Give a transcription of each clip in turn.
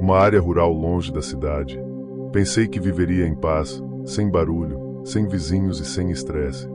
uma área rural longe da cidade. Pensei que viveria em paz, sem barulho, sem vizinhos e sem estresse.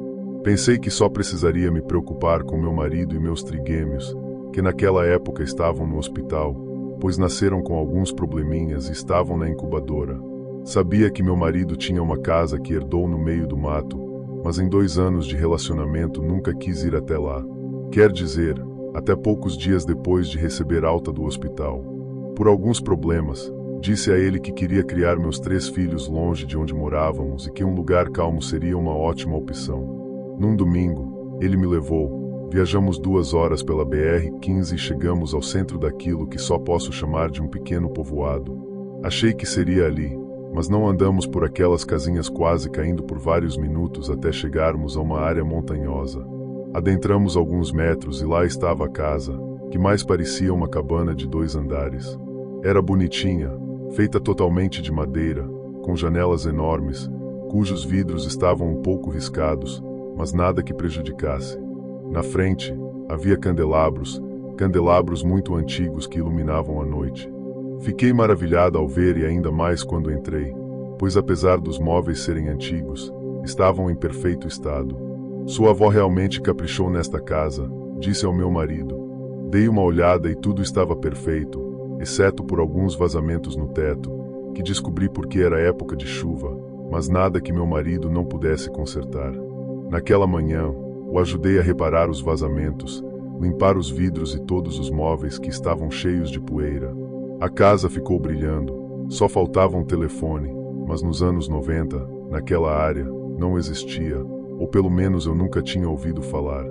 Pensei que só precisaria me preocupar com meu marido e meus trigêmeos, que naquela época estavam no hospital, pois nasceram com alguns probleminhas e estavam na incubadora. Sabia que meu marido tinha uma casa que herdou no meio do mato, mas em 2 anos de relacionamento nunca quis ir até lá. Quer dizer, até poucos dias depois de receber alta do hospital. Por alguns problemas, disse a ele que queria criar meus 3 filhos longe de onde morávamos e que um lugar calmo seria uma ótima opção. Num domingo, ele me levou. Viajamos 2 horas pela BR-15 e chegamos ao centro daquilo que só posso chamar de um pequeno povoado. Achei que seria ali, mas não andamos por aquelas casinhas quase caindo por vários minutos até chegarmos a uma área montanhosa. Adentramos alguns metros e lá estava a casa, que mais parecia uma cabana de 2 andares. Era bonitinha, feita totalmente de madeira, com janelas enormes, cujos vidros estavam um pouco riscados, mas nada que prejudicasse. Na frente, havia candelabros muito antigos que iluminavam a noite. Fiquei maravilhado ao ver e ainda mais quando entrei, pois apesar dos móveis serem antigos, estavam em perfeito estado. Sua avó realmente caprichou nesta casa, disse ao meu marido. Dei uma olhada e tudo estava perfeito, exceto por alguns vazamentos no teto, que descobri porque era época de chuva, mas nada que meu marido não pudesse consertar. Naquela manhã, o ajudei a reparar os vazamentos, limpar os vidros e todos os móveis que estavam cheios de poeira. A casa ficou brilhando, só faltava um telefone, mas nos anos 90, naquela área, não existia, ou pelo menos eu nunca tinha ouvido falar.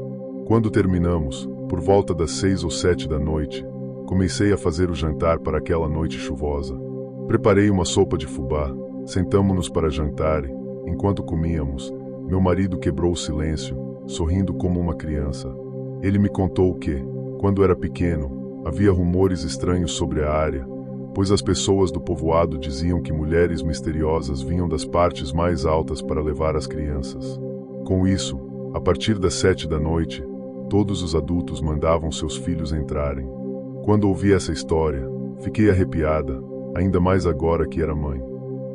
Quando terminamos, por volta das 6 ou 7 da noite, comecei a fazer o jantar para aquela noite chuvosa. Preparei uma sopa de fubá, sentamo-nos para jantar e, enquanto comíamos, meu marido quebrou o silêncio, sorrindo como uma criança. Ele me contou que, quando era pequeno, havia rumores estranhos sobre a área, pois as pessoas do povoado diziam que mulheres misteriosas vinham das partes mais altas para levar as crianças. Com isso, a partir das 7 da noite, todos os adultos mandavam seus filhos entrarem. Quando ouvi essa história, fiquei arrepiada, ainda mais agora que era mãe.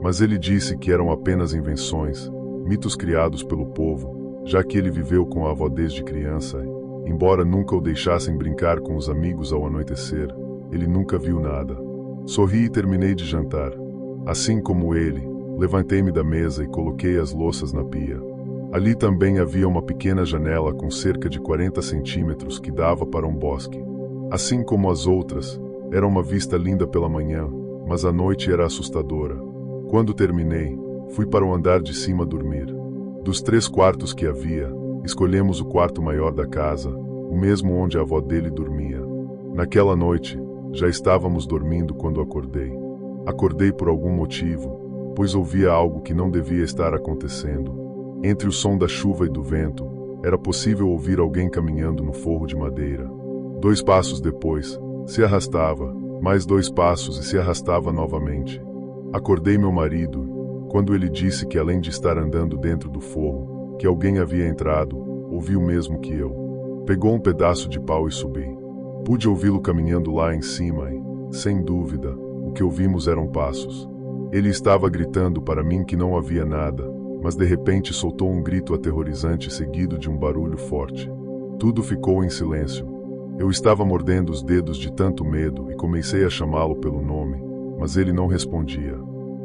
Mas ele disse que eram apenas invenções, mitos criados pelo povo, já que ele viveu com a avó desde criança, embora nunca o deixassem brincar com os amigos ao anoitecer, ele nunca viu nada. Sorri e terminei de jantar. Assim como ele, levantei-me da mesa e coloquei as louças na pia. Ali também havia uma pequena janela com cerca de 40 centímetros que dava para um bosque. Assim como as outras, era uma vista linda pela manhã, mas a noite era assustadora. Quando terminei, fui para o andar de cima dormir. Dos 3 quartos que havia, escolhemos o quarto maior da casa, o mesmo onde a avó dele dormia. Naquela noite, já estávamos dormindo quando acordei. Acordei por algum motivo, pois ouvia algo que não devia estar acontecendo. Entre o som da chuva e do vento, era possível ouvir alguém caminhando no forro de madeira. 2 passos depois, se arrastava, mais 2 passos e se arrastava novamente. Acordei meu marido, quando ele disse que além de estar andando dentro do forro, que alguém havia entrado, ouviu o mesmo que eu. Pegou um pedaço de pau e subi. Pude ouvi-lo caminhando lá em cima e, sem dúvida, o que ouvimos eram passos. Ele estava gritando para mim que não havia nada, mas de repente soltou um grito aterrorizante seguido de um barulho forte. Tudo ficou em silêncio. Eu estava mordendo os dedos de tanto medo e comecei a chamá-lo pelo nome, mas ele não respondia.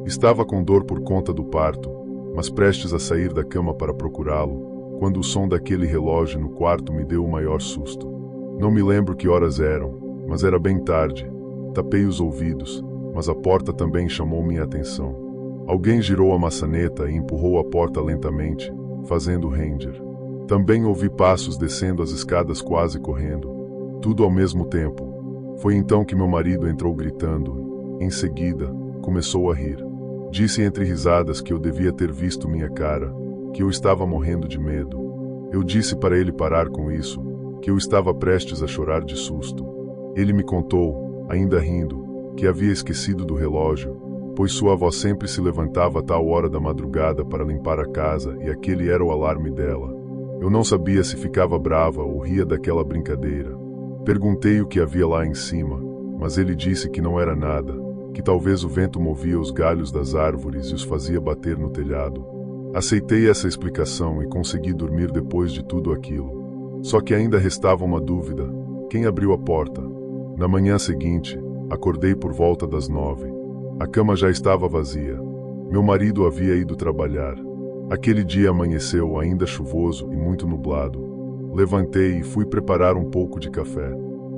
Estava com dor por conta do parto, mas prestes a sair da cama para procurá-lo, quando o som daquele relógio no quarto me deu o maior susto. Não me lembro que horas eram, mas era bem tarde. Tapei os ouvidos, mas a porta também chamou minha atenção. Alguém girou a maçaneta e empurrou a porta lentamente, fazendo ranger. Também ouvi passos descendo as escadas quase correndo. Tudo ao mesmo tempo. Foi então que meu marido entrou gritando. Em seguida, começou a rir. Disse entre risadas que eu devia ter visto minha cara, que eu estava morrendo de medo. Eu disse para ele parar com isso, que eu estava prestes a chorar de susto. Ele me contou, ainda rindo, que havia esquecido do relógio, pois sua avó sempre se levantava a tal hora da madrugada para limpar a casa e aquele era o alarme dela. Eu não sabia se ficava brava ou ria daquela brincadeira. Perguntei o que havia lá em cima, mas ele disse que não era nada, que talvez o vento movia os galhos das árvores e os fazia bater no telhado. Aceitei essa explicação e consegui dormir depois de tudo aquilo. Só que ainda restava uma dúvida: quem abriu a porta? Na manhã seguinte, acordei por volta das 9. A cama já estava vazia. Meu marido havia ido trabalhar. Aquele dia amanheceu ainda chuvoso e muito nublado. Levantei e fui preparar um pouco de café.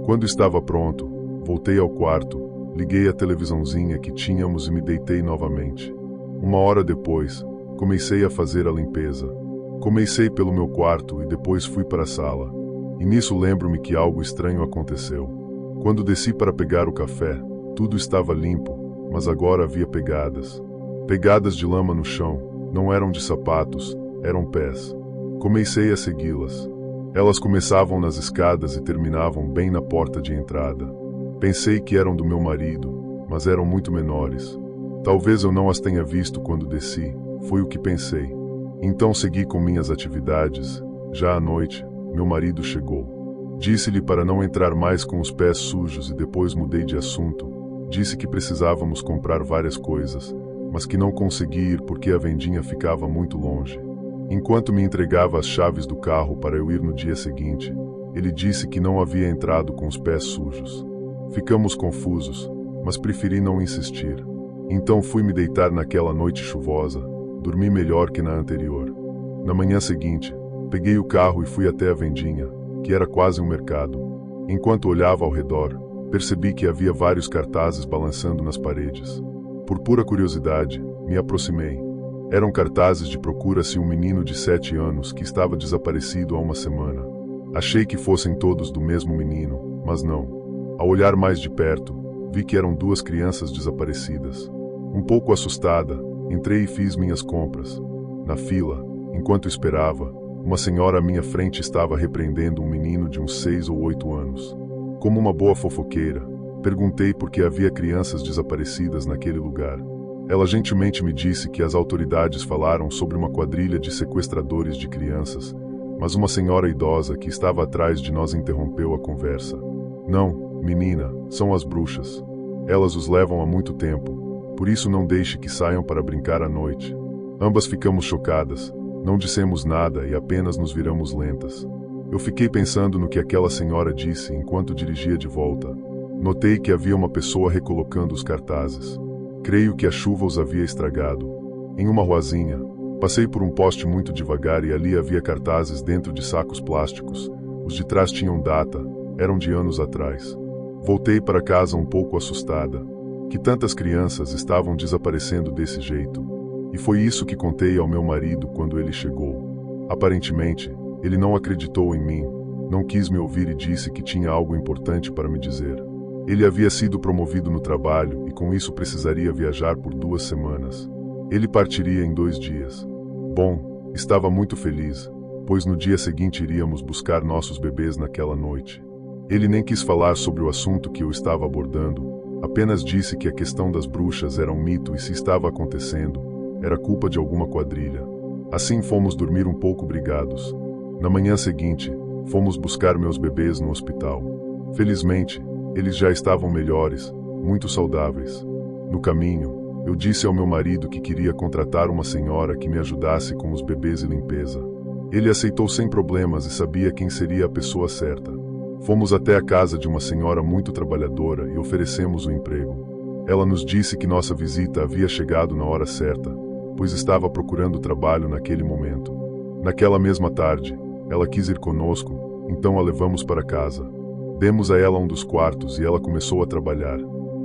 Quando estava pronto, voltei ao quarto, liguei a televisãozinha que tínhamos e me deitei novamente. 1 hora depois, comecei a fazer a limpeza. Comecei pelo meu quarto e depois fui para a sala. E nisso lembro-me que algo estranho aconteceu. Quando desci para pegar o café, tudo estava limpo, mas agora havia pegadas. Pegadas de lama no chão, não eram de sapatos, eram pés. Comecei a segui-las. Elas começavam nas escadas e terminavam bem na porta de entrada. Pensei que eram do meu marido, mas eram muito menores. Talvez eu não as tenha visto quando desci, foi o que pensei. Então segui com minhas atividades. Já à noite, meu marido chegou. Disse-lhe para não entrar mais com os pés sujos e depois mudei de assunto. Disse que precisávamos comprar várias coisas, mas que não conseguia ir porque a vendinha ficava muito longe. Enquanto me entregava as chaves do carro para eu ir no dia seguinte, ele disse que não havia entrado com os pés sujos. Ficamos confusos, mas preferi não insistir. Então fui me deitar naquela noite chuvosa, dormi melhor que na anterior. Na manhã seguinte, peguei o carro e fui até a vendinha, que era quase um mercado. Enquanto olhava ao redor, percebi que havia vários cartazes balançando nas paredes. Por pura curiosidade, me aproximei. Eram cartazes de procura-se um menino de 7 anos que estava desaparecido há uma semana. Achei que fossem todos do mesmo menino, mas não. Ao olhar mais de perto, vi que eram 2 crianças desaparecidas. Um pouco assustada, entrei e fiz minhas compras. Na fila, enquanto esperava, uma senhora à minha frente estava repreendendo um menino de uns 6 ou 8 anos. Como uma boa fofoqueira, perguntei por que havia crianças desaparecidas naquele lugar. Ela gentilmente me disse que as autoridades falaram sobre uma quadrilha de sequestradores de crianças, mas uma senhora idosa que estava atrás de nós interrompeu a conversa. Não, menina, são as bruxas. Elas os levam há muito tempo, por isso não deixe que saiam para brincar à noite. Ambas ficamos chocadas, não dissemos nada e apenas nos viramos lentas. Eu fiquei pensando no que aquela senhora disse enquanto dirigia de volta. Notei que havia uma pessoa recolocando os cartazes. Creio que a chuva os havia estragado. Em uma ruazinha, passei por um poste muito devagar e ali havia cartazes dentro de sacos plásticos. Os de trás tinham data, eram de anos atrás. Voltei para casa um pouco assustada. Que tantas crianças estavam desaparecendo desse jeito. E foi isso que contei ao meu marido quando ele chegou. Aparentemente, ele não acreditou em mim, não quis me ouvir e disse que tinha algo importante para me dizer. Ele havia sido promovido no trabalho e com isso precisaria viajar por 2 semanas. Ele partiria em 2 dias. Bom, estava muito feliz, pois no dia seguinte iríamos buscar nossos bebês naquela noite. Ele nem quis falar sobre o assunto que eu estava abordando, apenas disse que a questão das bruxas era um mito e se estava acontecendo, era culpa de alguma quadrilha. Assim fomos dormir um pouco brigados. Na manhã seguinte, fomos buscar meus bebês no hospital. Felizmente, eles já estavam melhores, muito saudáveis. No caminho, eu disse ao meu marido que queria contratar uma senhora que me ajudasse com os bebês e limpeza. Ele aceitou sem problemas e sabia quem seria a pessoa certa. Fomos até a casa de uma senhora muito trabalhadora e oferecemos o emprego. Ela nos disse que nossa visita havia chegado na hora certa, pois estava procurando trabalho naquele momento. Naquela mesma tarde, ela quis ir conosco, então a levamos para casa. Demos a ela um dos quartos e ela começou a trabalhar.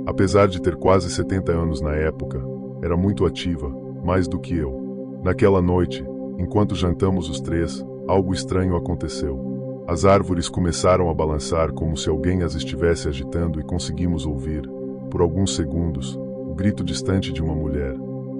Apesar de ter quase 70 anos na época, era muito ativa, mais do que eu. Naquela noite, enquanto jantamos os 3, algo estranho aconteceu. As árvores começaram a balançar como se alguém as estivesse agitando e conseguimos ouvir, por alguns segundos, o grito distante de uma mulher.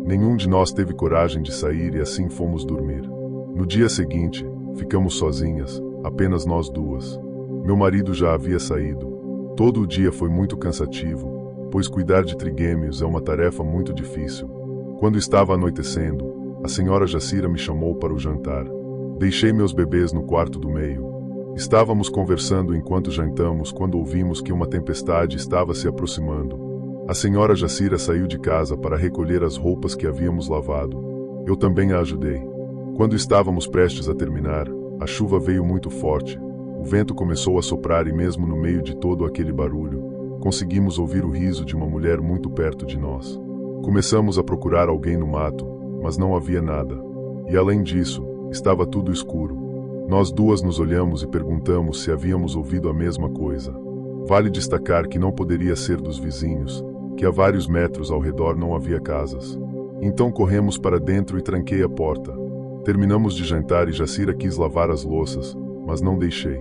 Nenhum de nós teve coragem de sair e assim fomos dormir. No dia seguinte, ficamos sozinhas, apenas nós 2. Meu marido já havia saído. Todo o dia foi muito cansativo, pois cuidar de trigêmeos é uma tarefa muito difícil. Quando estava anoitecendo, a senhora Jacira me chamou para o jantar. Deixei meus bebês no quarto do meio. Estávamos conversando enquanto jantamos quando ouvimos que uma tempestade estava se aproximando. A senhora Jacira saiu de casa para recolher as roupas que havíamos lavado. Eu também a ajudei. Quando estávamos prestes a terminar, a chuva veio muito forte. O vento começou a soprar e mesmo no meio de todo aquele barulho, conseguimos ouvir o riso de uma mulher muito perto de nós. Começamos a procurar alguém no mato, mas não havia nada. E além disso, estava tudo escuro. Nós duas nos olhamos e perguntamos se havíamos ouvido a mesma coisa. Vale destacar que não poderia ser dos vizinhos, que a vários metros ao redor não havia casas. Então corremos para dentro e tranquei a porta. Terminamos de jantar e Jacira quis lavar as louças, mas não deixei.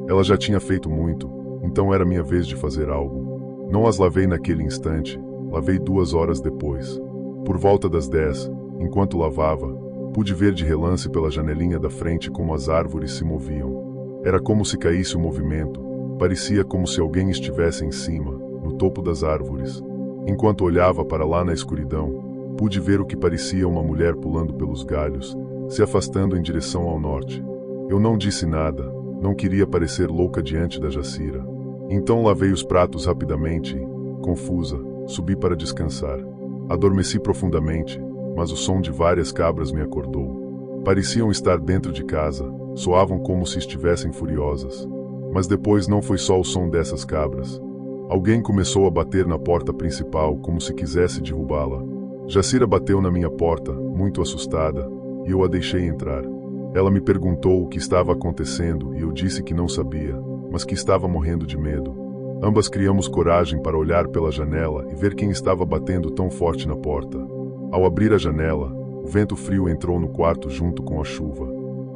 Ela já tinha feito muito, então era minha vez de fazer algo. Não as lavei naquele instante, lavei 2 horas depois. Por volta das 10, enquanto lavava, pude ver de relance pela janelinha da frente como as árvores se moviam. Era como se caísse o movimento, parecia como se alguém estivesse em cima, no topo das árvores. Enquanto olhava para lá na escuridão, pude ver o que parecia uma mulher pulando pelos galhos, se afastando em direção ao norte. Eu não disse nada, não queria parecer louca diante da Jacira. Então lavei os pratos rapidamente e, confusa, subi para descansar. Adormeci profundamente, mas o som de várias cabras me acordou. Pareciam estar dentro de casa, soavam como se estivessem furiosas. Mas depois não foi só o som dessas cabras. Alguém começou a bater na porta principal como se quisesse derrubá-la. Jacira bateu na minha porta, muito assustada, e eu a deixei entrar. Ela me perguntou o que estava acontecendo e eu disse que não sabia, mas que estava morrendo de medo. Ambas criamos coragem para olhar pela janela e ver quem estava batendo tão forte na porta. Ao abrir a janela, o vento frio entrou no quarto junto com a chuva.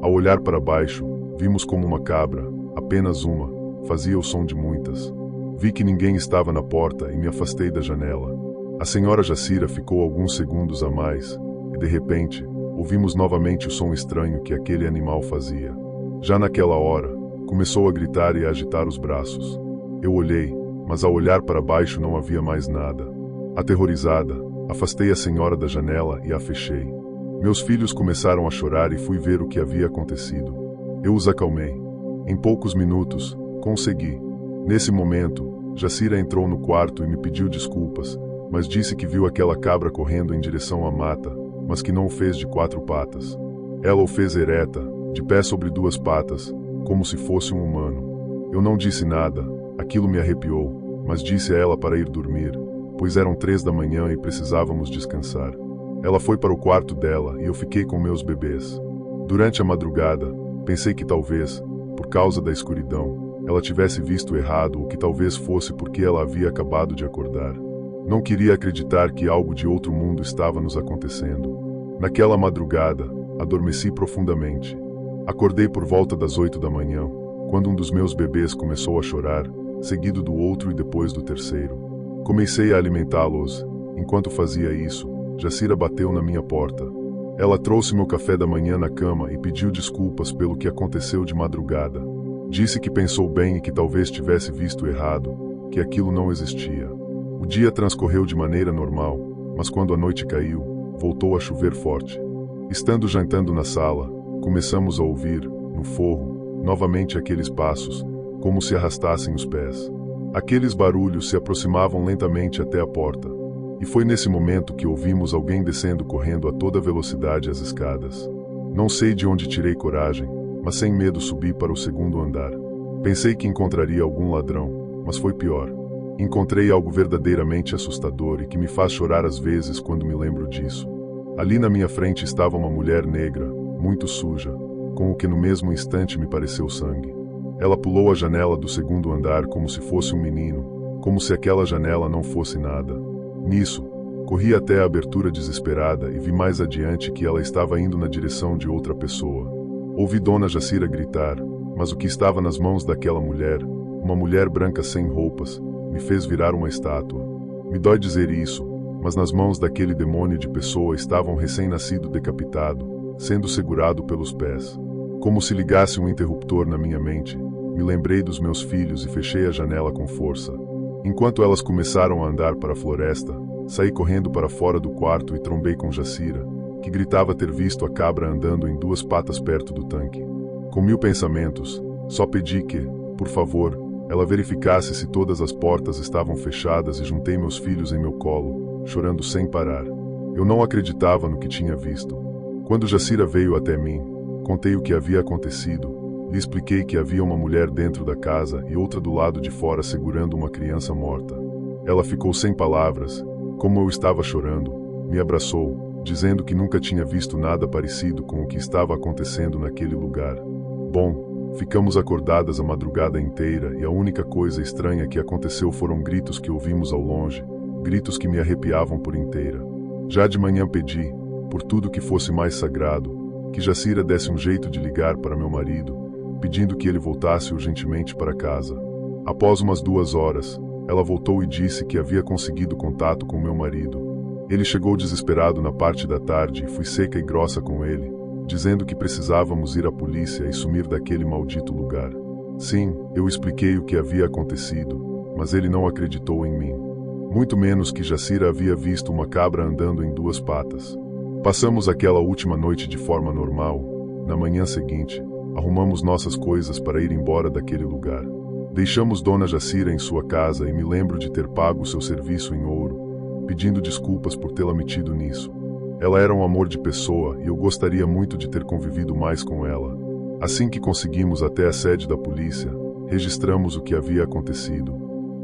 Ao olhar para baixo, vimos como uma cabra, apenas uma, fazia o som de muitas. Vi que ninguém estava na porta e me afastei da janela. A senhora Jacira ficou alguns segundos a mais, e de repente, ouvimos novamente o som estranho que aquele animal fazia. Já naquela hora, começou a gritar e a agitar os braços. Eu olhei, mas ao olhar para baixo não havia mais nada. Aterrorizada, afastei a senhora da janela e a fechei. Meus filhos começaram a chorar e fui ver o que havia acontecido. Eu os acalmei. Em poucos minutos, consegui. Nesse momento, Jacira entrou no quarto e me pediu desculpas, mas disse que viu aquela cabra correndo em direção à mata, mas que não o fez de 4 patas. Ela o fez ereta, de pé sobre 2 patas, como se fosse um humano. Eu não disse nada, aquilo me arrepiou, mas disse a ela para ir dormir, pois eram 3 da manhã e precisávamos descansar. Ela foi para o quarto dela e eu fiquei com meus bebês. Durante a madrugada, pensei que talvez, por causa da escuridão, ela tivesse visto errado ou que talvez fosse porque ela havia acabado de acordar. Não queria acreditar que algo de outro mundo estava nos acontecendo. Naquela madrugada, adormeci profundamente. Acordei por volta das 8 da manhã, quando um dos meus bebês começou a chorar, seguido do outro e depois do terceiro. Comecei a alimentá-los. Enquanto fazia isso, Jacira bateu na minha porta. Ela trouxe meu café da manhã na cama e pediu desculpas pelo que aconteceu de madrugada. Disse que pensou bem e que talvez tivesse visto errado, que aquilo não existia. O dia transcorreu de maneira normal, mas quando a noite caiu, voltou a chover forte. Estando jantando na sala, começamos a ouvir, no forro, novamente aqueles passos, como se arrastassem os pés. Aqueles barulhos se aproximavam lentamente até a porta. E foi nesse momento que ouvimos alguém descendo correndo a toda velocidade as escadas. Não sei de onde tirei coragem, mas sem medo subi para o 2º andar. Pensei que encontraria algum ladrão, mas foi pior. Encontrei algo verdadeiramente assustador e que me faz chorar às vezes quando me lembro disso. Ali na minha frente estava uma mulher negra, muito suja, com o que no mesmo instante me pareceu sangue. Ela pulou a janela do 2º andar como se fosse um menino, como se aquela janela não fosse nada. Nisso, corri até a abertura desesperada e vi mais adiante que ela estava indo na direção de outra pessoa. Ouvi Dona Jacira gritar, mas o que estava nas mãos daquela mulher, uma mulher branca sem roupas, me fez virar uma estátua. Me dói dizer isso, mas nas mãos daquele demônio de pessoa estava um recém-nascido decapitado, sendo segurado pelos pés. Como se ligasse um interruptor na minha mente, me lembrei dos meus filhos e fechei a janela com força. Enquanto elas começaram a andar para a floresta, saí correndo para fora do quarto e trombei com Jacira, que gritava ter visto a cabra andando em 2 patas perto do tanque. Com 1000 pensamentos, só pedi que, por favor, ela verificasse se todas as portas estavam fechadas e juntei meus filhos em meu colo, chorando sem parar. Eu não acreditava no que tinha visto. Quando Jacira veio até mim, contei o que havia acontecido, lhe expliquei que havia uma mulher dentro da casa e outra do lado de fora segurando uma criança morta. Ela ficou sem palavras. Como eu estava chorando, me abraçou, dizendo que nunca tinha visto nada parecido com o que estava acontecendo naquele lugar. Bom, ficamos acordadas a madrugada inteira e a única coisa estranha que aconteceu foram gritos que ouvimos ao longe, gritos que me arrepiavam por inteira. Já de manhã pedi, por tudo que fosse mais sagrado, que Jacira desse um jeito de ligar para meu marido, pedindo que ele voltasse urgentemente para casa. Após umas 2 horas, ela voltou e disse que havia conseguido contato com meu marido. Ele chegou desesperado na parte da tarde e fui seca e grossa com ele, dizendo que precisávamos ir à polícia e sumir daquele maldito lugar. Sim, eu expliquei o que havia acontecido, mas ele não acreditou em mim. Muito menos que Jacira havia visto uma cabra andando em 2 patas. Passamos aquela última noite de forma normal. Na manhã seguinte, arrumamos nossas coisas para ir embora daquele lugar. Deixamos Dona Jacira em sua casa e me lembro de ter pago seu serviço em ouro, pedindo desculpas por tê-la metido nisso. Ela era um amor de pessoa e eu gostaria muito de ter convivido mais com ela. Assim que conseguimos até a sede da polícia, registramos o que havia acontecido.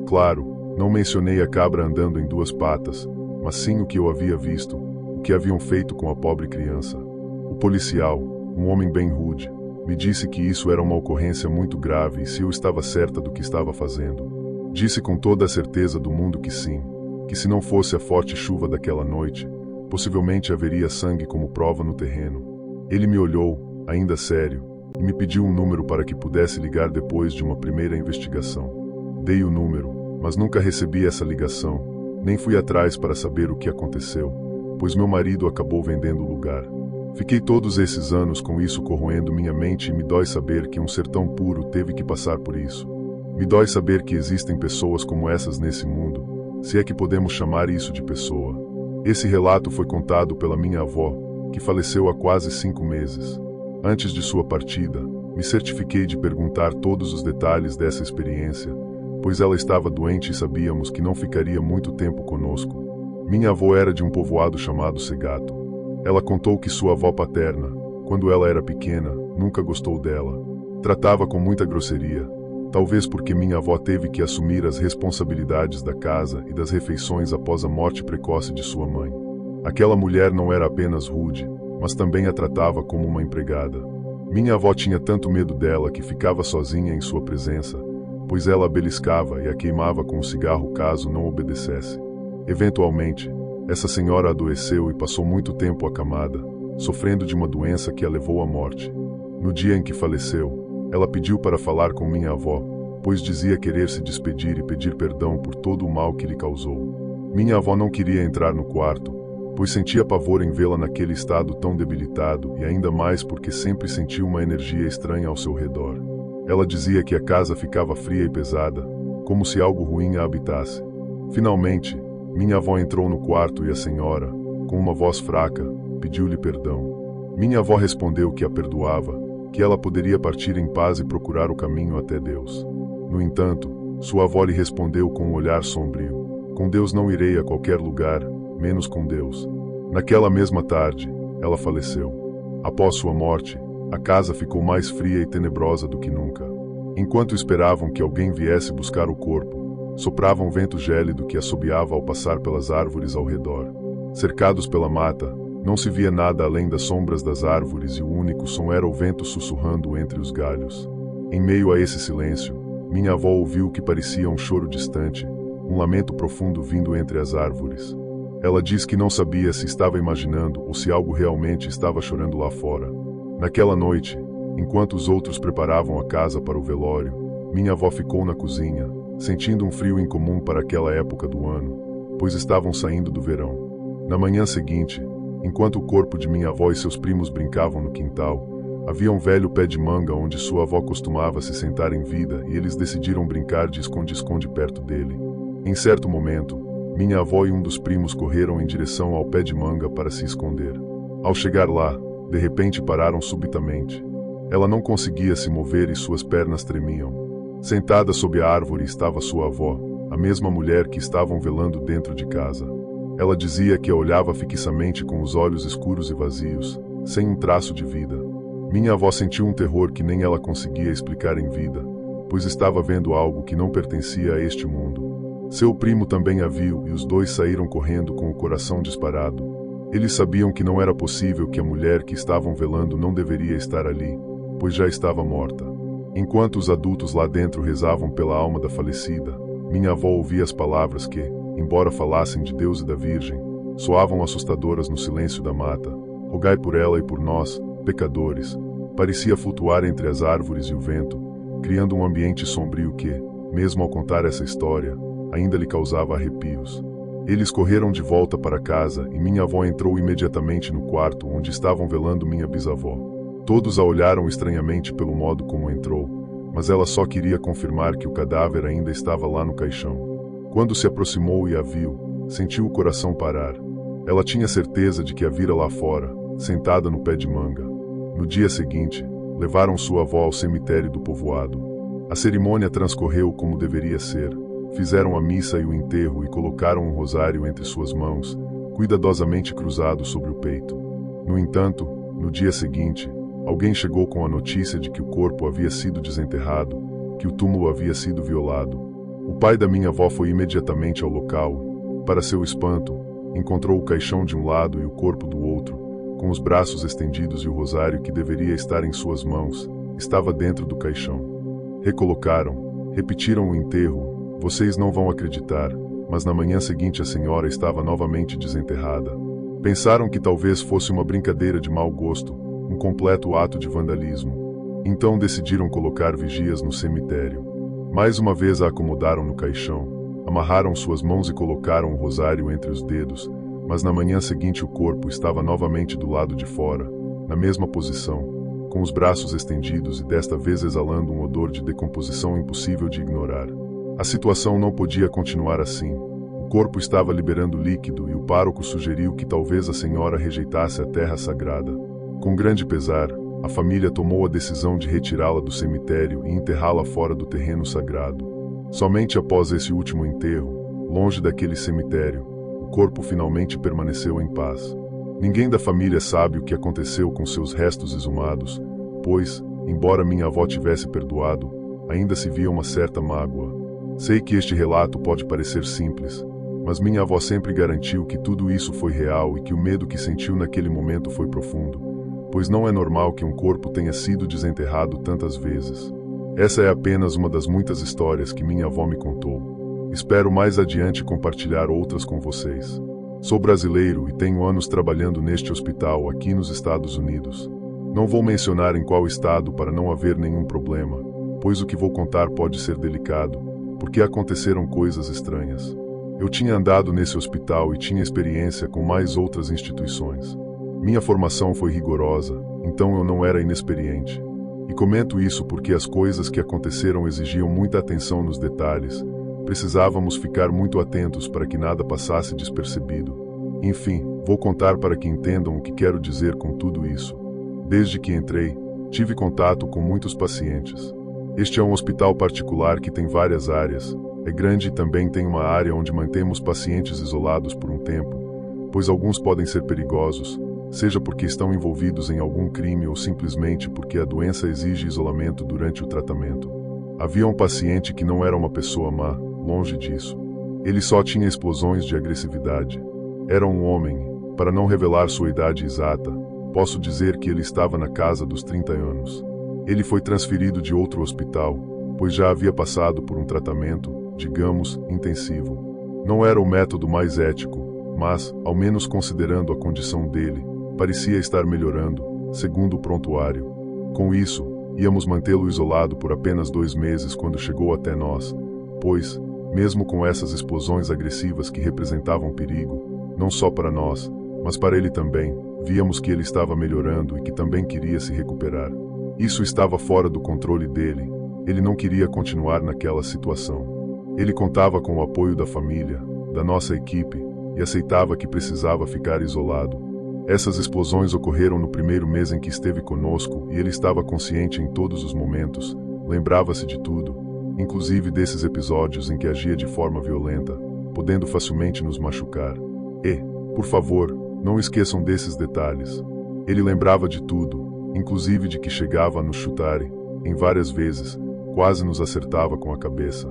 Claro, não mencionei a cabra andando em 2 patas, mas sim o que eu havia visto, o que haviam feito com a pobre criança. O policial, um homem bem rude, me disse que isso era uma ocorrência muito grave e se eu estava certa do que estava fazendo. Disse com toda a certeza do mundo que sim, que se não fosse a forte chuva daquela noite, possivelmente haveria sangue como prova no terreno. Ele me olhou, ainda sério, e me pediu um número para que pudesse ligar depois de uma primeira investigação. Dei o número, mas nunca recebi essa ligação, nem fui atrás para saber o que aconteceu, pois meu marido acabou vendendo o lugar. Fiquei todos esses anos com isso corroendo minha mente e me dói saber que um ser tão puro teve que passar por isso. Me dói saber que existem pessoas como essas nesse mundo, se é que podemos chamar isso de pessoa. Esse relato foi contado pela minha avó, que faleceu há quase 5 meses. Antes de sua partida, me certifiquei de perguntar todos os detalhes dessa experiência, pois ela estava doente e sabíamos que não ficaria muito tempo conosco. Minha avó era de um povoado chamado Segato. Ela contou que sua avó paterna, quando ela era pequena, nunca gostou dela. Tratava com muita grosseria, talvez porque minha avó teve que assumir as responsabilidades da casa e das refeições após a morte precoce de sua mãe. Aquela mulher não era apenas rude, mas também a tratava como uma empregada. Minha avó tinha tanto medo dela que ficava sozinha em sua presença, pois ela a beliscava e a queimava com o cigarro caso não obedecesse. Eventualmente, essa senhora adoeceu e passou muito tempo acamada, sofrendo de uma doença que a levou à morte. No dia em que faleceu, ela pediu para falar com minha avó, pois dizia querer se despedir e pedir perdão por todo o mal que lhe causou. Minha avó não queria entrar no quarto, pois sentia pavor em vê-la naquele estado tão debilitado e ainda mais porque sempre sentiu uma energia estranha ao seu redor. Ela dizia que a casa ficava fria e pesada, como se algo ruim a habitasse. Finalmente, minha avó entrou no quarto e a senhora, com uma voz fraca, pediu-lhe perdão. Minha avó respondeu que a perdoava, que ela poderia partir em paz e procurar o caminho até Deus. No entanto, sua avó lhe respondeu com um olhar sombrio: com Deus não irei a qualquer lugar, menos com Deus. Naquela mesma tarde, ela faleceu. Após sua morte, a casa ficou mais fria e tenebrosa do que nunca. Enquanto esperavam que alguém viesse buscar o corpo, soprava um vento gélido que assobiava ao passar pelas árvores ao redor. Cercados pela mata, não se via nada além das sombras das árvores e o único som era o vento sussurrando entre os galhos. Em meio a esse silêncio, minha avó ouviu o que parecia um choro distante, um lamento profundo vindo entre as árvores. Ela diz que não sabia se estava imaginando ou se algo realmente estava chorando lá fora. Naquela noite, enquanto os outros preparavam a casa para o velório, minha avó ficou na cozinha, sentindo um frio incomum para aquela época do ano, pois estavam saindo do verão. Na manhã seguinte, enquanto o corpo de minha avó e seus primos brincavam no quintal, havia um velho pé de manga onde sua avó costumava se sentar em vida e eles decidiram brincar de esconde-esconde perto dele. Em certo momento, minha avó e um dos primos correram em direção ao pé de manga para se esconder. Ao chegar lá, de repente pararam subitamente. Ela não conseguia se mover e suas pernas tremiam. Sentada sob a árvore estava sua avó, a mesma mulher que estavam velando dentro de casa. Ela dizia que a olhava fixamente com os olhos escuros e vazios, sem um traço de vida. Minha avó sentiu um terror que nem ela conseguia explicar em vida, pois estava vendo algo que não pertencia a este mundo. Seu primo também a viu e os dois saíram correndo com o coração disparado. Eles sabiam que não era possível, que a mulher que estavam velando não deveria estar ali, pois já estava morta. Enquanto os adultos lá dentro rezavam pela alma da falecida, minha avó ouvia as palavras que, embora falassem de Deus e da Virgem, soavam assustadoras no silêncio da mata. Rogai por ela e por nós, pecadores. Parecia flutuar entre as árvores e o vento, criando um ambiente sombrio que, mesmo ao contar essa história, ainda lhe causava arrepios. Eles correram de volta para casa e minha avó entrou imediatamente no quarto onde estavam velando minha bisavó. Todos a olharam estranhamente pelo modo como entrou, mas ela só queria confirmar que o cadáver ainda estava lá no caixão. Quando se aproximou e a viu, sentiu o coração parar. Ela tinha certeza de que a vira lá fora, sentada no pé de manga. No dia seguinte, levaram sua avó ao cemitério do povoado. A cerimônia transcorreu como deveria ser. Fizeram a missa e o enterro e colocaram um rosário entre suas mãos, cuidadosamente cruzado sobre o peito. No entanto, no dia seguinte, alguém chegou com a notícia de que o corpo havia sido desenterrado, que o túmulo havia sido violado. O pai da minha avó foi imediatamente ao local. Para seu espanto, encontrou o caixão de um lado e o corpo do outro, com os braços estendidos, e o rosário que deveria estar em suas mãos estava dentro do caixão. Recolocaram, repetiram o enterro. Vocês não vão acreditar, mas na manhã seguinte a senhora estava novamente desenterrada. Pensaram que talvez fosse uma brincadeira de mau gosto, um completo ato de vandalismo. Então decidiram colocar vigias no cemitério. Mais uma vez a acomodaram no caixão, amarraram suas mãos e colocaram o rosário entre os dedos, mas na manhã seguinte o corpo estava novamente do lado de fora, na mesma posição, com os braços estendidos e desta vez exalando um odor de decomposição impossível de ignorar. A situação não podia continuar assim. O corpo estava liberando líquido e o pároco sugeriu que talvez a senhora rejeitasse a terra sagrada. Com grande pesar, a família tomou a decisão de retirá-la do cemitério e enterrá-la fora do terreno sagrado. Somente após esse último enterro, longe daquele cemitério, o corpo finalmente permaneceu em paz. Ninguém da família sabe o que aconteceu com seus restos exumados, pois, embora minha avó tivesse perdoado, ainda se via uma certa mágoa. Sei que este relato pode parecer simples, mas minha avó sempre garantiu que tudo isso foi real e que o medo que sentiu naquele momento foi profundo, pois não é normal que um corpo tenha sido desenterrado tantas vezes. Essa é apenas uma das muitas histórias que minha avó me contou. Espero mais adiante compartilhar outras com vocês. Sou brasileiro e tenho anos trabalhando neste hospital aqui nos Estados Unidos. Não vou mencionar em qual estado para não haver nenhum problema, pois o que vou contar pode ser delicado, porque aconteceram coisas estranhas. Eu tinha andado nesse hospital e tinha experiência com mais outras instituições. Minha formação foi rigorosa, então eu não era inexperiente. E comento isso porque as coisas que aconteceram exigiam muita atenção nos detalhes. Precisávamos ficar muito atentos para que nada passasse despercebido. Enfim, vou contar para que entendam o que quero dizer com tudo isso. Desde que entrei, tive contato com muitos pacientes. Este é um hospital particular que tem várias áreas. É grande e também tem uma área onde mantemos pacientes isolados por um tempo, pois alguns podem ser perigosos, seja porque estão envolvidos em algum crime ou simplesmente porque a doença exige isolamento durante o tratamento. Havia um paciente que não era uma pessoa má, longe disso. Ele só tinha explosões de agressividade. Era um homem, para não revelar sua idade exata, posso dizer que ele estava na casa dos 30 anos. Ele foi transferido de outro hospital, pois já havia passado por um tratamento, digamos, intensivo. Não era o método mais ético, mas, ao menos considerando a condição dele, parecia estar melhorando, segundo o prontuário. Com isso, íamos mantê-lo isolado por apenas 2 meses quando chegou até nós, pois, mesmo com essas explosões agressivas que representavam perigo, não só para nós, mas para ele também, víamos que ele estava melhorando e que também queria se recuperar. Isso estava fora do controle dele. Ele não queria continuar naquela situação. Ele contava com o apoio da família, da nossa equipe, e aceitava que precisava ficar isolado. Essas explosões ocorreram no primeiro mês em que esteve conosco e ele estava consciente em todos os momentos, lembrava-se de tudo. inclusive desses episódios em que agia de forma violenta, podendo facilmente nos machucar. E, por favor, não esqueçam desses detalhes. Ele lembrava de tudo, inclusive de que chegava a nos chutar e, em várias vezes, quase nos acertava com a cabeça.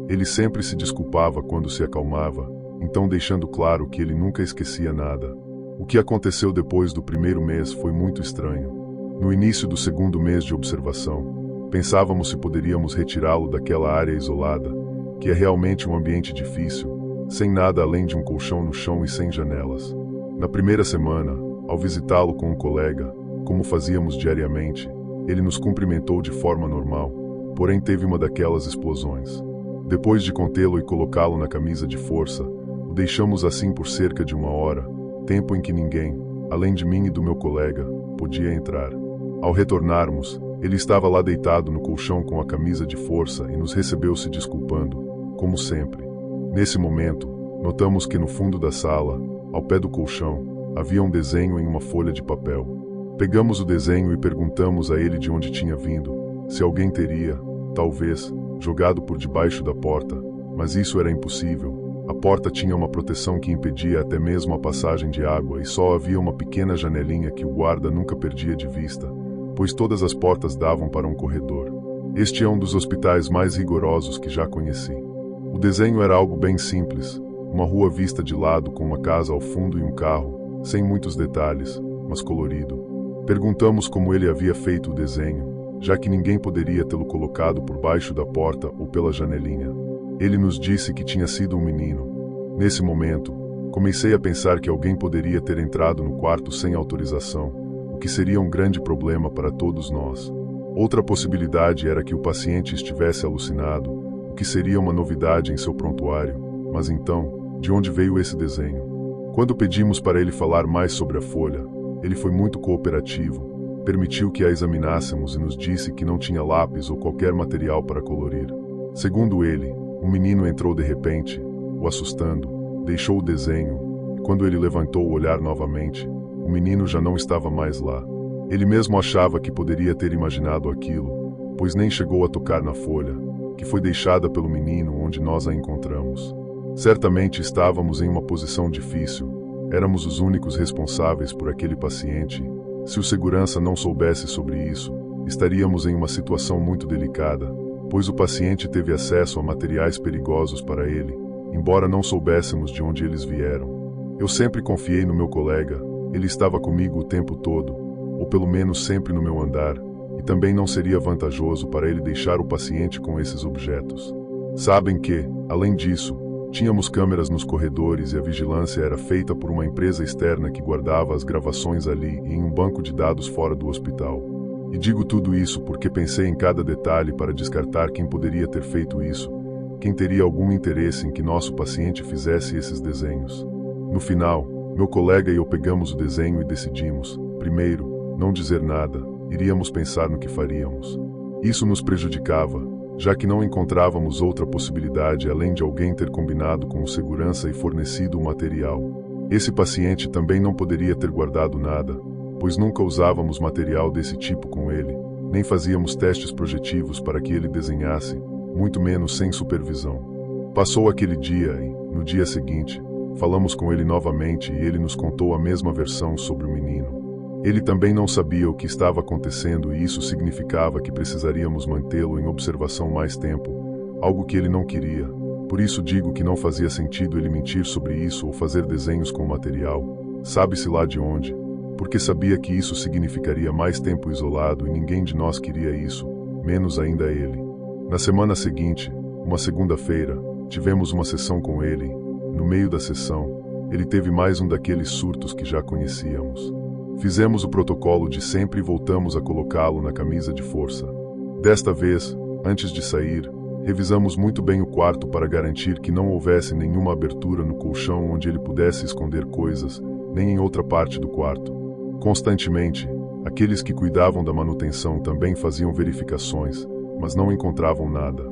Ele sempre se desculpava quando se acalmava, então deixando claro que ele nunca esquecia nada. O que aconteceu depois do primeiro mês foi muito estranho. No início do segundo mês de observação, pensávamos se poderíamos retirá-lo daquela área isolada, que é realmente um ambiente difícil, sem nada além de um colchão no chão e sem janelas. Na primeira semana, ao visitá-lo com um colega, como fazíamos diariamente, ele nos cumprimentou de forma normal, porém teve uma daquelas explosões. Depois de contê-lo e colocá-lo na camisa de força, o deixamos assim por cerca de 1 hora, tempo em que ninguém, além de mim e do meu colega, podia entrar. Ao retornarmos, ele estava lá deitado no colchão com a camisa de força e nos recebeu se desculpando, como sempre. Nesse momento, notamos que no fundo da sala, ao pé do colchão, havia um desenho em uma folha de papel. Pegamos o desenho e perguntamos a ele de onde tinha vindo, se alguém teria, talvez, jogado por debaixo da porta, mas isso era impossível. A porta tinha uma proteção que impedia até mesmo a passagem de água e só havia uma pequena janelinha que o guarda nunca perdia de vista, pois todas as portas davam para um corredor. Este é um dos hospitais mais rigorosos que já conheci. O desenho era algo bem simples, uma rua vista de lado com uma casa ao fundo e um carro, sem muitos detalhes, mas colorido. Perguntamos como ele havia feito o desenho, já que ninguém poderia tê-lo colocado por baixo da porta ou pela janelinha. Ele nos disse que tinha sido um menino. Nesse momento, comecei a pensar que alguém poderia ter entrado no quarto sem autorização, o que seria um grande problema para todos nós. Outra possibilidade era que o paciente estivesse alucinado, o que seria uma novidade em seu prontuário. Mas então, de onde veio esse desenho? Quando pedimos para ele falar mais sobre a folha, ele foi muito cooperativo, permitiu que a examinássemos e nos disse que não tinha lápis ou qualquer material para colorir. Segundo ele, um menino entrou de repente, o assustando, deixou o desenho, e quando ele levantou o olhar novamente, o menino já não estava mais lá. Ele mesmo achava que poderia ter imaginado aquilo, pois nem chegou a tocar na folha, que foi deixada pelo menino onde nós a encontramos. Certamente estávamos em uma posição difícil, éramos os únicos responsáveis por aquele paciente. Se o segurança não soubesse sobre isso, estaríamos em uma situação muito delicada, pois o paciente teve acesso a materiais perigosos para ele, embora não soubéssemos de onde eles vieram. Eu sempre confiei no meu colega, ele estava comigo o tempo todo, ou pelo menos sempre no meu andar, e também não seria vantajoso para ele deixar o paciente com esses objetos. Sabem que, além disso, tínhamos câmeras nos corredores e a vigilância era feita por uma empresa externa que guardava as gravações ali e em um banco de dados fora do hospital. E digo tudo isso porque pensei em cada detalhe para descartar quem poderia ter feito isso, quem teria algum interesse em que nosso paciente fizesse esses desenhos. No final, meu colega e eu pegamos o desenho e decidimos, primeiro, não dizer nada, iríamos pensar no que faríamos. Isso nos prejudicava, já que não encontrávamos outra possibilidade além de alguém ter combinado com o segurança e fornecido o material. Esse paciente também não poderia ter guardado nada, pois nunca usávamos material desse tipo com ele, nem fazíamos testes projetivos para que ele desenhasse, muito menos sem supervisão. Passou aquele dia e, no dia seguinte, falamos com ele novamente e ele nos contou a mesma versão sobre o menino. Ele também não sabia o que estava acontecendo e isso significava que precisaríamos mantê-lo em observação mais tempo, algo que ele não queria. Por isso digo que não fazia sentido ele mentir sobre isso ou fazer desenhos com o material, sabe-se lá de onde, porque sabia que isso significaria mais tempo isolado e ninguém de nós queria isso, menos ainda ele. Na semana seguinte, uma segunda-feira, tivemos uma sessão com ele. No meio da sessão, ele teve mais um daqueles surtos que já conhecíamos. Fizemos o protocolo de sempre e voltamos a colocá-lo na camisa de força. Desta vez, antes de sair, revisamos muito bem o quarto para garantir que não houvesse nenhuma abertura no colchão onde ele pudesse esconder coisas, nem em outra parte do quarto. Constantemente, aqueles que cuidavam da manutenção também faziam verificações, mas não encontravam nada.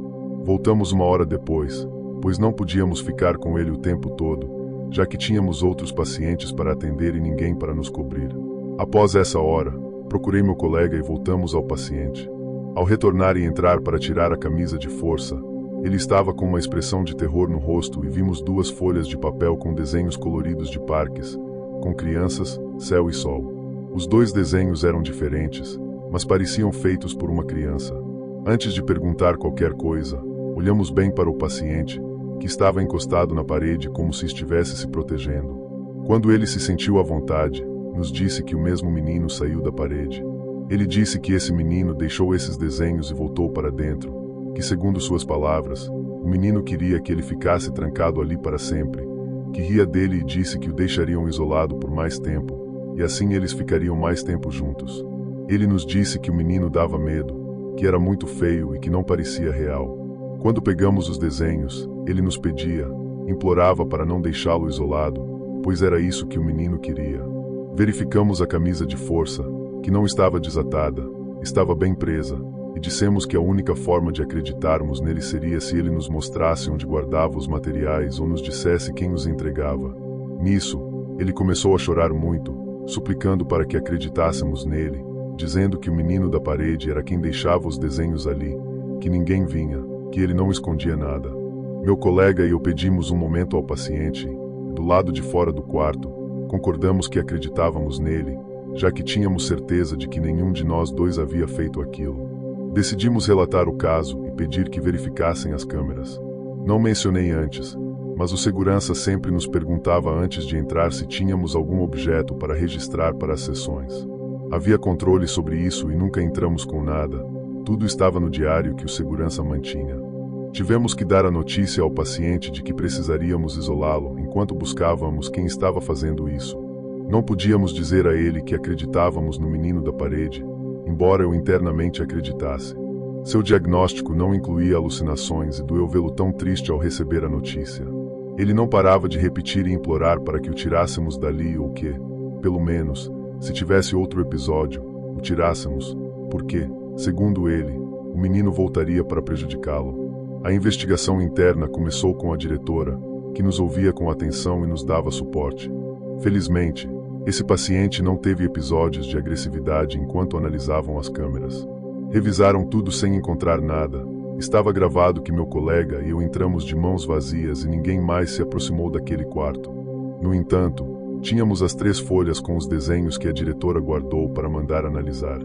Voltamos 1 hora depois, pois não podíamos ficar com ele o tempo todo, já que tínhamos outros pacientes para atender e ninguém para nos cobrir. Após essa hora, procurei meu colega e voltamos ao paciente. Ao retornar e entrar para tirar a camisa de força, ele estava com uma expressão de terror no rosto e vimos 2 folhas de papel com desenhos coloridos de parques, com crianças, céu e sol. Os 2 desenhos eram diferentes, mas pareciam feitos por uma criança. Antes de perguntar qualquer coisa, olhamos bem para o paciente, que estava encostado na parede como se estivesse se protegendo. Quando ele se sentiu à vontade, nos disse que o mesmo menino saiu da parede. Ele disse que esse menino deixou esses desenhos e voltou para dentro, que segundo suas palavras, o menino queria que ele ficasse trancado ali para sempre, que ria dele e disse que o deixariam isolado por mais tempo, e assim eles ficariam mais tempo juntos. Ele nos disse que o menino dava medo, que era muito feio e que não parecia real. Quando pegamos os desenhos, ele nos pedia, implorava para não deixá-lo isolado, pois era isso que o menino queria. Verificamos a camisa de força, que não estava desatada, estava bem presa, e dissemos que a única forma de acreditarmos nele seria se ele nos mostrasse onde guardava os materiais ou nos dissesse quem os entregava. Nisso, ele começou a chorar muito, suplicando para que acreditássemos nele, dizendo que o menino da parede era quem deixava os desenhos ali, que ninguém vinha, que ele não escondia nada. Meu colega e eu pedimos um momento ao paciente, do lado de fora do quarto, concordamos que acreditávamos nele, já que tínhamos certeza de que nenhum de nós 2 havia feito aquilo. Decidimos relatar o caso e pedir que verificassem as câmeras. Não mencionei antes, mas o segurança sempre nos perguntava antes de entrar se tínhamos algum objeto para registrar para as sessões. Havia controle sobre isso e nunca entramos com nada, tudo estava no diário que o segurança mantinha. Tivemos que dar a notícia ao paciente de que precisaríamos isolá-lo enquanto buscávamos quem estava fazendo isso. Não podíamos dizer a ele que acreditávamos no menino da parede, embora eu internamente acreditasse. Seu diagnóstico não incluía alucinações e doeu vê-lo tão triste ao receber a notícia. Ele não parava de repetir e implorar para que o tirássemos dali ou que, pelo menos, se tivesse outro episódio, o tirássemos, porque, segundo ele, o menino voltaria para prejudicá-lo. A investigação interna começou com a diretora, que nos ouvia com atenção e nos dava suporte. Felizmente, esse paciente não teve episódios de agressividade enquanto analisavam as câmeras. Revisaram tudo sem encontrar nada. Estava gravado que meu colega e eu entramos de mãos vazias e ninguém mais se aproximou daquele quarto. No entanto, tínhamos as 3 folhas com os desenhos que a diretora guardou para mandar analisar.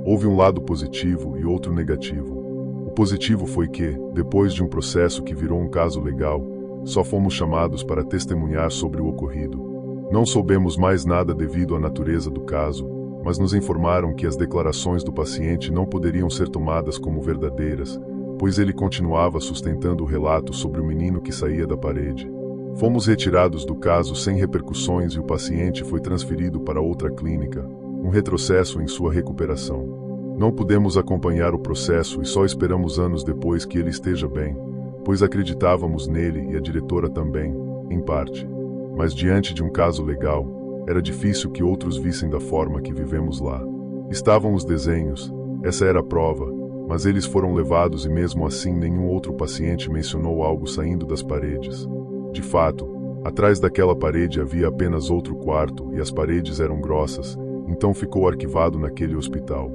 Houve um lado positivo e outro negativo. O positivo foi que, depois de um processo que virou um caso legal, só fomos chamados para testemunhar sobre o ocorrido. Não soubemos mais nada devido à natureza do caso, mas nos informaram que as declarações do paciente não poderiam ser tomadas como verdadeiras, pois ele continuava sustentando o relato sobre o menino que saía da parede. Fomos retirados do caso sem repercussões e o paciente foi transferido para outra clínica, um retrocesso em sua recuperação. Não pudemos acompanhar o processo e só esperamos anos depois que ele esteja bem, pois acreditávamos nele e a diretora também, em parte. Mas diante de um caso legal, era difícil que outros vissem da forma que vivemos lá. Estavam os desenhos, essa era a prova, mas eles foram levados e mesmo assim nenhum outro paciente mencionou algo saindo das paredes. De fato, atrás daquela parede havia apenas outro quarto e as paredes eram grossas, então ficou arquivado naquele hospital.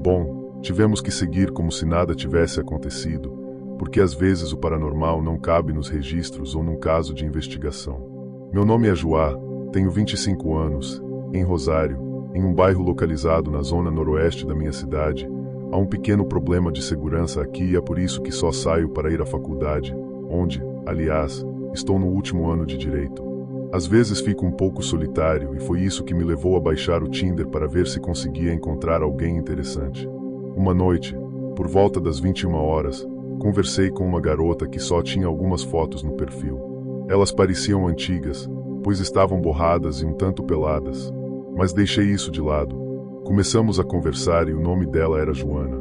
Bom, tivemos que seguir como se nada tivesse acontecido, porque às vezes o paranormal não cabe nos registros ou num caso de investigação. Meu nome é Joá, tenho 25 anos, em Rosário, em um bairro localizado na zona noroeste da minha cidade. Há um pequeno problema de segurança aqui e é por isso que só saio para ir à faculdade, onde, aliás, estou no último ano de Direito. Às vezes fico um pouco solitário e foi isso que me levou a baixar o Tinder para ver se conseguia encontrar alguém interessante. Uma noite, por volta das 21 horas, conversei com uma garota que só tinha algumas fotos no perfil. Elas pareciam antigas, pois estavam borradas e um tanto peladas. Mas deixei isso de lado. Começamos a conversar e o nome dela era Joana.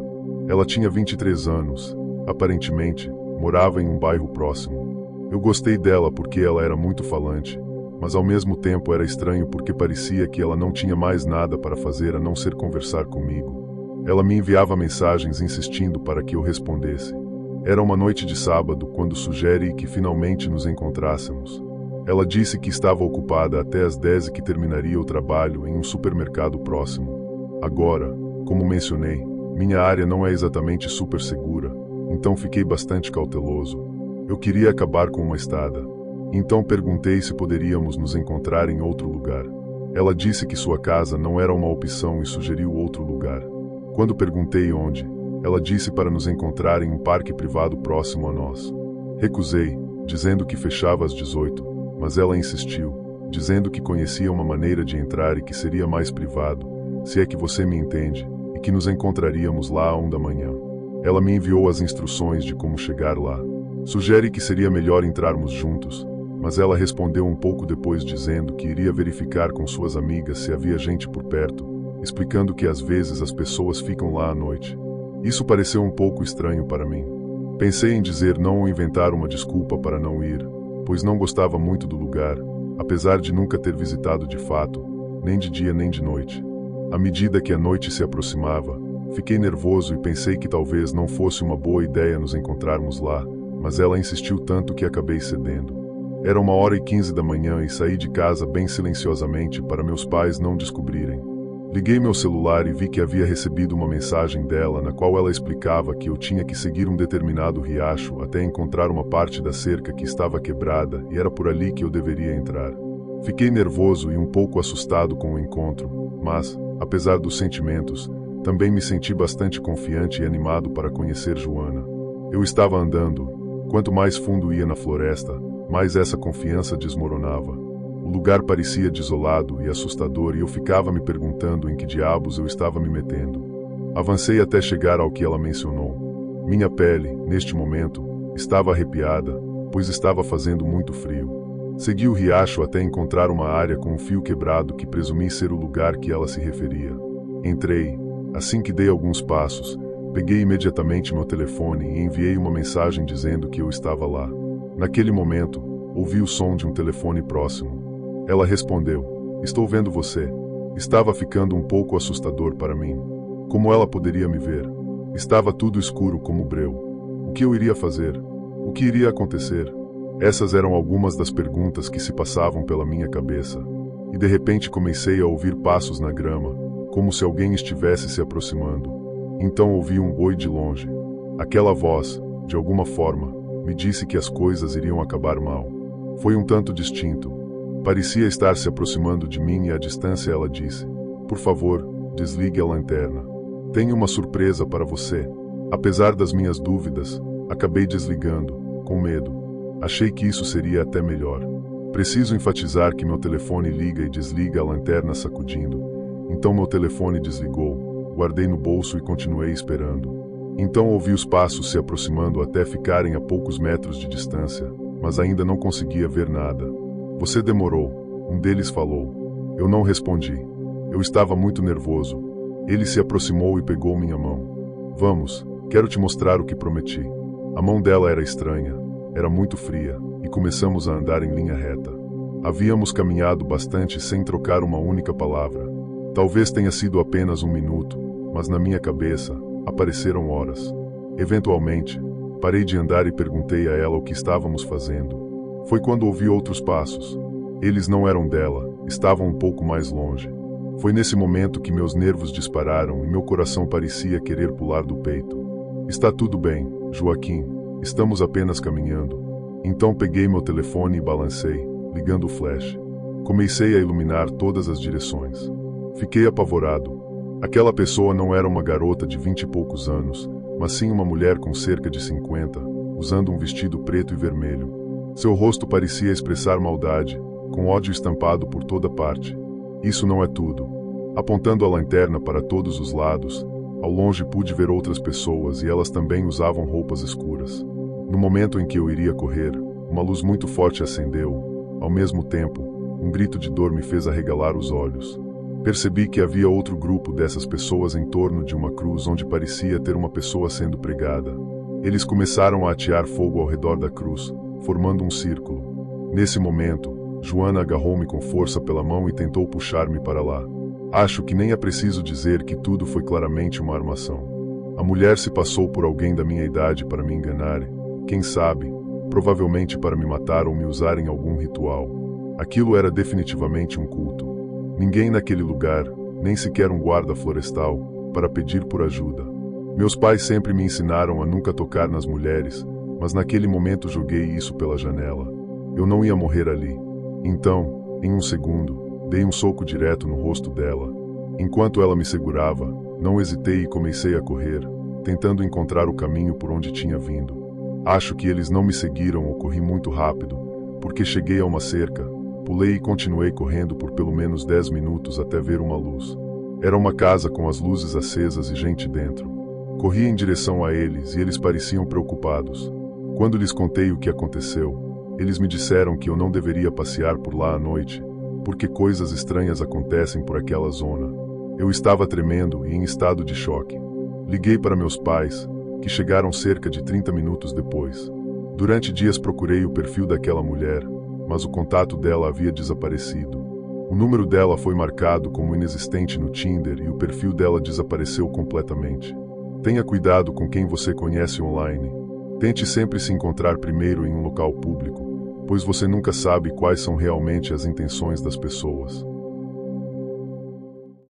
Ela tinha 23 anos, aparentemente, morava em um bairro próximo. Eu gostei dela porque ela era muito falante, mas ao mesmo tempo era estranho porque parecia que ela não tinha mais nada para fazer a não ser conversar comigo. Ela me enviava mensagens insistindo para que eu respondesse. Era uma noite de sábado quando sugere que finalmente nos encontrássemos. Ela disse que estava ocupada até às 10 e que terminaria o trabalho em um supermercado próximo. Agora, como mencionei, Minha área não é exatamente super segura, então fiquei bastante cauteloso. Eu queria acabar com uma estada. Então perguntei se poderíamos nos encontrar em outro lugar. Ela disse que sua casa não era uma opção e sugeriu outro lugar. Quando perguntei onde, ela disse para nos encontrar em um parque privado próximo a nós. Recusei, dizendo que fechava às 18, mas ela insistiu, dizendo que conhecia uma maneira de entrar e que seria mais privado, se é que você me entende, e que nos encontraríamos lá à 1 da manhã. Ela me enviou as instruções de como chegar lá. Sugere que seria melhor entrarmos juntos, mas ela respondeu um pouco depois dizendo que iria verificar com suas amigas se havia gente por perto, explicando que às vezes as pessoas ficam lá à noite. Isso pareceu um pouco estranho para mim. Pensei em dizer não ou inventar uma desculpa para não ir, pois não gostava muito do lugar, apesar de nunca ter visitado de fato, nem de dia nem de noite. À medida que a noite se aproximava, fiquei nervoso e pensei que talvez não fosse uma boa ideia nos encontrarmos lá, mas ela insistiu tanto que acabei cedendo. Era 1h15 da manhã e saí de casa bem silenciosamente para meus pais não descobrirem. Liguei meu celular e vi que havia recebido uma mensagem dela na qual ela explicava que eu tinha que seguir um determinado riacho até encontrar uma parte da cerca que estava quebrada e era por ali que eu deveria entrar. Fiquei nervoso e um pouco assustado com o encontro, mas, apesar dos sentimentos, também me senti bastante confiante e animado para conhecer Joana. Eu estava andando. Quanto mais fundo ia na floresta, mais essa confiança desmoronava. O lugar parecia desolado e assustador e eu ficava me perguntando em que diabos eu estava me metendo. Avancei até chegar ao que ela mencionou. Minha pele, neste momento, estava arrepiada, pois estava fazendo muito frio. Segui o riacho até encontrar uma área com um fio quebrado que presumi ser o lugar que ela se referia. Entrei. Assim que dei alguns passos, peguei imediatamente meu telefone e enviei uma mensagem dizendo que eu estava lá. Naquele momento, ouvi o som de um telefone próximo. Ela respondeu: "Estou vendo você." Estava ficando um pouco assustador para mim. Como ela poderia me ver? Estava tudo escuro como breu. O que eu iria fazer? O que iria acontecer? Essas eram algumas das perguntas que se passavam pela minha cabeça. E de repente comecei a ouvir passos na grama, como se alguém estivesse se aproximando. Então ouvi um oi de longe. Aquela voz, de alguma forma, me disse que as coisas iriam acabar mal. Foi um tanto distinto. Parecia estar se aproximando de mim e à distância ela disse: "Por favor, desligue a lanterna. Tenho uma surpresa para você." Apesar das minhas dúvidas, acabei desligando, com medo. Achei que isso seria até melhor. Preciso enfatizar que meu telefone liga e desliga a lanterna sacudindo. Então meu telefone desligou, guardei no bolso e continuei esperando. Então ouvi os passos se aproximando até ficarem a poucos metros de distância, mas ainda não conseguia ver nada. "Você demorou", um deles falou. Eu não respondi. Eu estava muito nervoso. Ele se aproximou e pegou minha mão. "Vamos, quero te mostrar o que prometi." A mão dela era estranha, era muito fria, e começamos a andar em linha reta. Havíamos caminhado bastante sem trocar uma única palavra. Talvez tenha sido apenas 1 minuto, mas na minha cabeça, apareceram horas. Eventualmente, parei de andar e perguntei a ela o que estávamos fazendo. Foi quando ouvi outros passos. Eles não eram dela, estavam um pouco mais longe. Foi nesse momento que meus nervos dispararam e meu coração parecia querer pular do peito. "Está tudo bem, Joaquim, estamos apenas caminhando." Então peguei meu telefone e balancei, ligando o flash. Comecei a iluminar todas as direções. Fiquei apavorado. Aquela pessoa não era uma garota de 20 e poucos anos, mas sim uma mulher com cerca de 50, usando um vestido preto e vermelho. Seu rosto parecia expressar maldade, com ódio estampado por toda parte. Isso não é tudo. Apontando a lanterna para todos os lados, ao longe pude ver outras pessoas e elas também usavam roupas escuras. No momento em que eu iria correr, uma luz muito forte acendeu. Ao mesmo tempo, um grito de dor me fez arregalar os olhos. Percebi que havia outro grupo dessas pessoas em torno de uma cruz onde parecia ter uma pessoa sendo pregada. Eles começaram a atear fogo ao redor da cruz, formando um círculo. Nesse momento, Joana agarrou-me com força pela mão e tentou puxar-me para lá. Acho que nem é preciso dizer que tudo foi claramente uma armação. A mulher se passou por alguém da minha idade para me enganar, quem sabe, provavelmente para me matar ou me usar em algum ritual. Aquilo era definitivamente um culto. Ninguém naquele lugar, nem sequer um guarda florestal, para pedir por ajuda. Meus pais sempre me ensinaram a nunca tocar nas mulheres, mas naquele momento joguei isso pela janela. Eu não ia morrer ali. Então, em um segundo, dei um soco direto no rosto dela. Enquanto ela me segurava, não hesitei e comecei a correr, tentando encontrar o caminho por onde tinha vindo. Acho que eles não me seguiram ou corri muito rápido, porque cheguei a uma cerca, pulei e continuei correndo por pelo menos 10 minutos até ver uma luz. Era uma casa com as luzes acesas e gente dentro. Corri em direção a eles e eles pareciam preocupados. Quando lhes contei o que aconteceu, eles me disseram que eu não deveria passear por lá à noite, porque coisas estranhas acontecem por aquela zona. Eu estava tremendo e em estado de choque. Liguei para meus pais, que chegaram cerca de 30 minutos depois. Durante dias procurei o perfil daquela mulher, mas o contato dela havia desaparecido. O número dela foi marcado como inexistente no Tinder e o perfil dela desapareceu completamente. Tenha cuidado com quem você conhece online. Tente sempre se encontrar primeiro em um local público, pois você nunca sabe quais são realmente as intenções das pessoas.